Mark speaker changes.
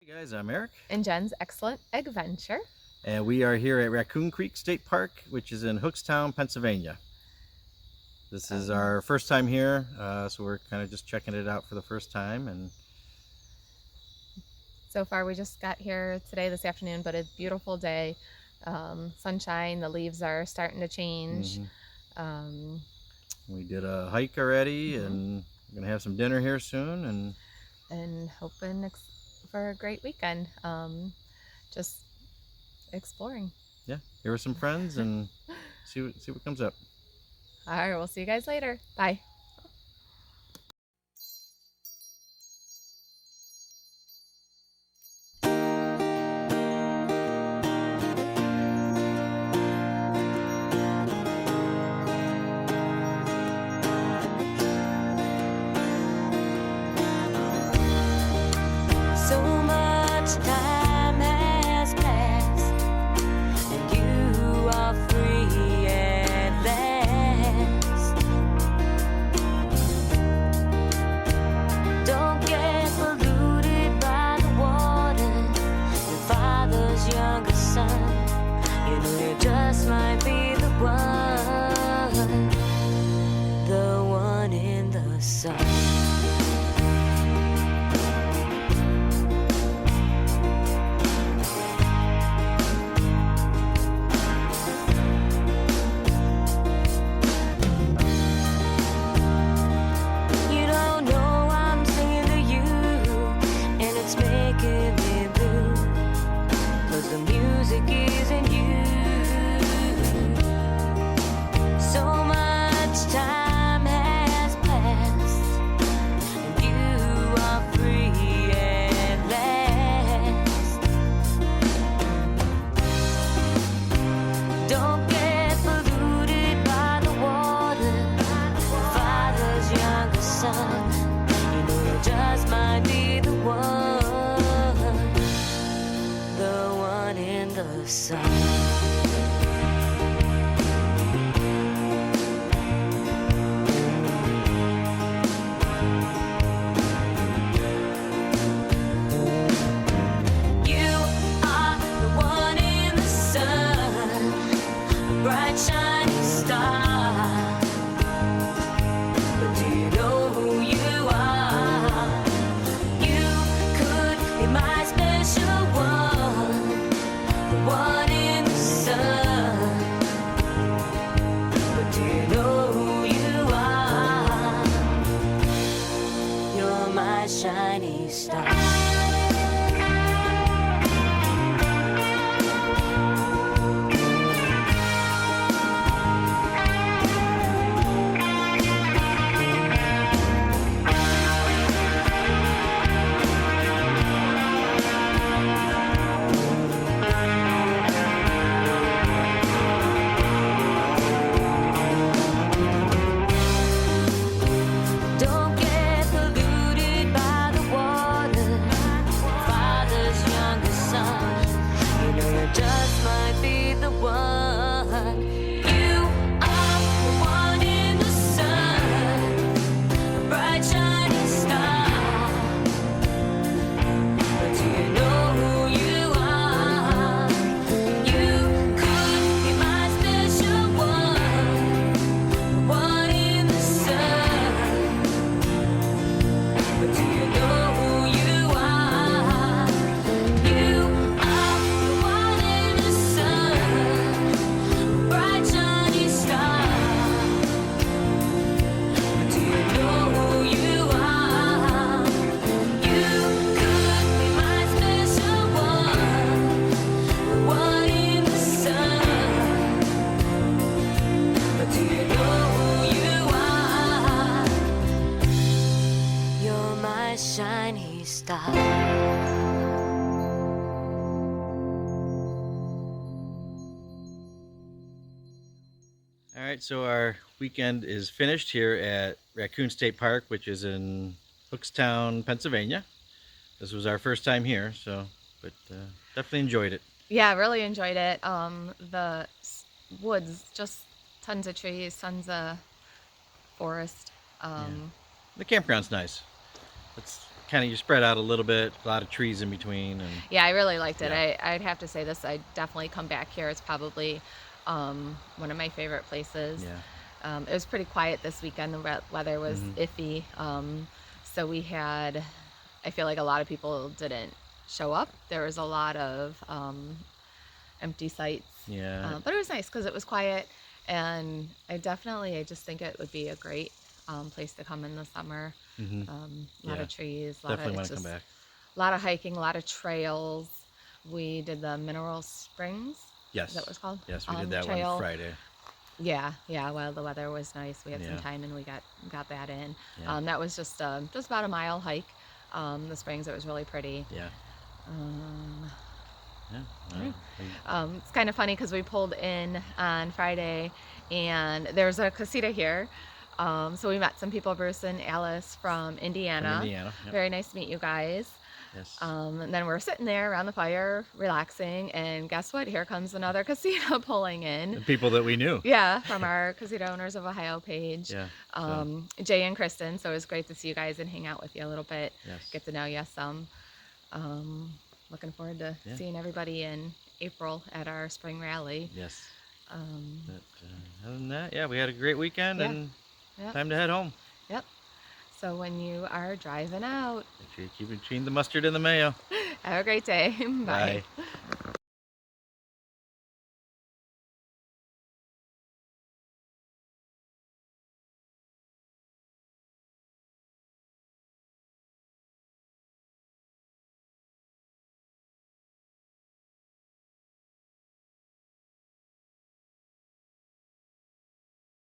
Speaker 1: Guys, I'm Eric.
Speaker 2: And Jen's Excellent Adventure.
Speaker 1: And we are here at Raccoon State Park, which is in Hookstown, Pennsylvania. This is our first time here, so we're kind of just checking it out for the first time. And
Speaker 2: so far we just got here this afternoon, but it's a beautiful day. Sunshine, the leaves are starting to change.
Speaker 1: We did a hike already, and we're going to have some dinner here soon.
Speaker 2: And hoping for a great weekend. Just exploring.
Speaker 1: Yeah, here are some friends and see what comes up.
Speaker 2: All right, we'll see you guys later. Bye.
Speaker 3: So much time has passed, and you are free at last. Don't get polluted by the water. Your father's younger son, you know you just might be the one in the sun. Shiny star. Shiny star.
Speaker 1: All right, so our weekend is finished here at Raccoon State Park, which is in Hookstown, Pennsylvania. This was our first time here, but definitely enjoyed it.
Speaker 2: Yeah, really enjoyed it. The woods, just tons of trees, tons of forest.
Speaker 1: The campground's nice. kind of you spread out a little bit, a lot of trees in between, and
Speaker 2: Yeah, I really liked it.
Speaker 1: Yeah.
Speaker 2: I'd have to say this. I'd definitely come back here. It's probably one of my favorite places.
Speaker 1: yeah,
Speaker 2: It was pretty quiet this weekend. The weather was
Speaker 1: Mhm.
Speaker 2: iffy. So we had, I feel like a lot of people didn't show up. There was a lot of empty sites.
Speaker 1: yeah,
Speaker 2: But it was nice because it was quiet. And I just think it would be a great place to come in the summer.
Speaker 1: hmm
Speaker 2: A lot
Speaker 1: Yeah.
Speaker 2: of trees,
Speaker 1: Definitely want to come back.
Speaker 2: a lot of hiking, a lot of trails. We did the Mineral Springs.
Speaker 1: Yes.
Speaker 2: Is that what it's called?
Speaker 1: Yes, we did that
Speaker 2: trail.
Speaker 1: one Friday.
Speaker 2: Yeah, yeah. Well, the weather was nice. We had some
Speaker 1: Yeah.
Speaker 2: time, and we got that in.
Speaker 1: Yeah.
Speaker 2: That was just about a mile hike. The springs. It was really pretty.
Speaker 1: Yeah.
Speaker 2: Um,
Speaker 1: Yeah.
Speaker 2: Yeah.
Speaker 1: We-
Speaker 2: it's kind of funny because we pulled in on Friday, and there's a casita here. So we met some people, Bruce and Alice from Indiana.
Speaker 1: From Indiana. Yep.
Speaker 2: Very nice to meet you guys.
Speaker 1: Yes.
Speaker 2: And then we're sitting there around the fire, relaxing, and guess what? Here comes another casita pulling
Speaker 1: The
Speaker 2: in.
Speaker 1: people that we knew.
Speaker 2: Yeah, from our Casita Owners of Ohio page.
Speaker 1: Yeah.
Speaker 2: Jay and Kristen. So it was great to see you guys and hang out with you a little bit,
Speaker 1: Yes.
Speaker 2: get to know you some. Looking forward to
Speaker 1: Yeah.
Speaker 2: seeing everybody in April at our spring rally.
Speaker 1: Yes.
Speaker 2: Um,
Speaker 1: But other than that, yeah, we had a great weekend,
Speaker 2: Yeah.
Speaker 1: and
Speaker 2: Yep.
Speaker 1: time to head home.
Speaker 2: Yep. So when you are driving out,
Speaker 1: Make sure you keep between the mustard and the mayo.
Speaker 2: have a great day. Bye.
Speaker 1: Bye.